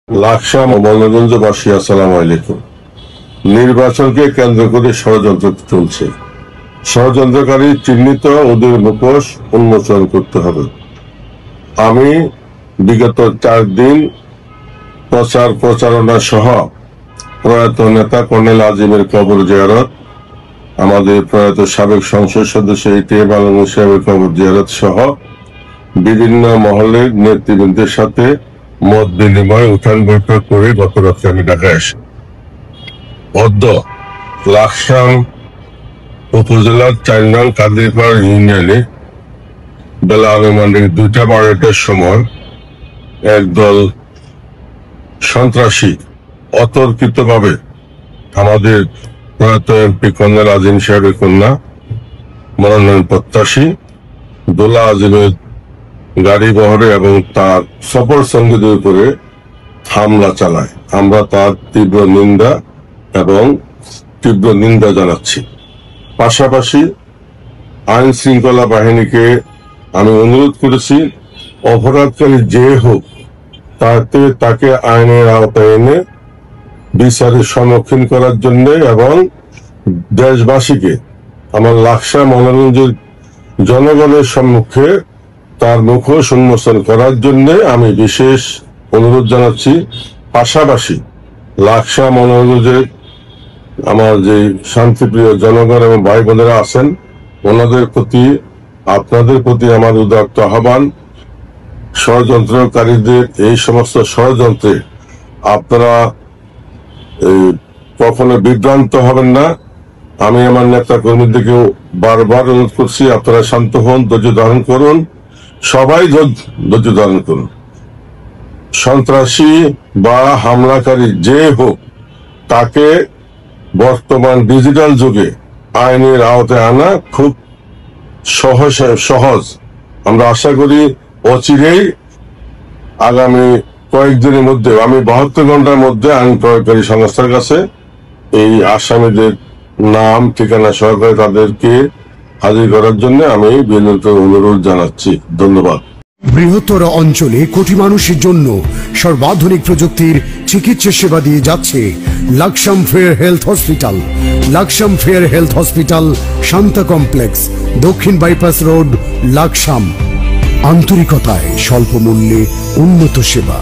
লাকসাম ও মনোরঞ্জনবাসী আসসালামু আলাইকুম। নির্বাচনকে কেন্দ্র করে ষড়যন্ত্র চলছে। ষড়যন্ত্রকারী চিহ্নিত ওদের মুখোশ উন্মোচন করতে হবে। আমি বিগত 4 দিন প্রচারণা সহ প্রয়াত নেতা কর্নেল আজিমের কবর জিয়ারত, আমাদের প্রয়াত সাবেক সংসদ সদস্য এটিএম আলম সাহেবের কবর জিয়ারত সহ বিভিন্ন মহলের নেতৃবৃন্দের সাথে মত বিনিময় উঠান বৈঠক করে গত রাত্রে আমি ঢাকায় আসি। লাকসাম উপজেলার 4 নং কাদিরপাড় ইউনিয়নে বেলা আনুমানিক 2:12টার সময় একদল সন্ত্রাসী অতর্কিতভাবে আমাদের প্রয়াত এমপি কর্নেল আজিম সাহেবের কন্যা মনোনয়ন প্রত্যাশী দোলা আজিমের গাড়ি বহরে এবং তার সফর সঙ্গীদের উপরে হামলা চালায়। আমরা তার তীব্র নিন্দা জানাচ্ছি। পাশাপাশি আইন শৃঙ্খলা বাহিনীকে আমি অনুরোধ করেছি, অপরাধকারী যে হোক তাকে আইনের আওতায় এনে বিচারের সম্মুখীন করার জন্য এবং দেশবাসীকে, আমার লাকসাম মনোরঞ্জন জনগণের সম্মুখে তার মুখোশ উন্মোচন করার জন্য আমি বিশেষ অনুরোধ জানাচ্ছি। পাশাপাশি লাকসাম মনোরঞ্জনের আমার যে শান্তিপ্রিয় জনগণ এবং ভাই বোনেরা আছেন, আপনাদের প্রতি আমার উদাত্ত আহ্বান, ষড়যন্ত্রকারীদের এই সমস্ত ষড়যন্ত্রে আপনারা কখনো বিভ্রান্ত হবেন না। আমি আমার নেতা কর্মীদেরকেও বারবার অনুরোধ করছি, আপনারা শান্ত হন, ধৈর্য ধারণ করুন, সবাই ধৈর্য ধারণ করুন। সন্ত্রাসী বা হামলাকারী যে হোক তাকে বর্তমান ডিজিটাল যুগে আইনের আওতায় আনা খুব সহজ। আমরা আশা করি অচিরেই আগামী কয়েকদিনের মধ্যে, আমি 72 ঘন্টার মধ্যে আইন প্রয়োগকারী সংস্থার কাছে এই আসামিদের নাম ঠিকানা সহকারে তাদেরকে হাজির করার জন্য আমি বিনীত অনুরোধ জানাচ্ছি। ধন্যবাদ। বৃহত্তর অঞ্চলে কোটি মানুষের জন্য সর্বাধুনিক প্রযুক্তির চিকিৎসা সেবা দিয়ে যাচ্ছে Laksam fair health hospital. Laksam fair health hospital, Shanta complex, দক্ষিণ বাইপাস রোড, লাকসাম। আন্তরিকতায় স্বল্প মূল্যে উন্নত সেবা।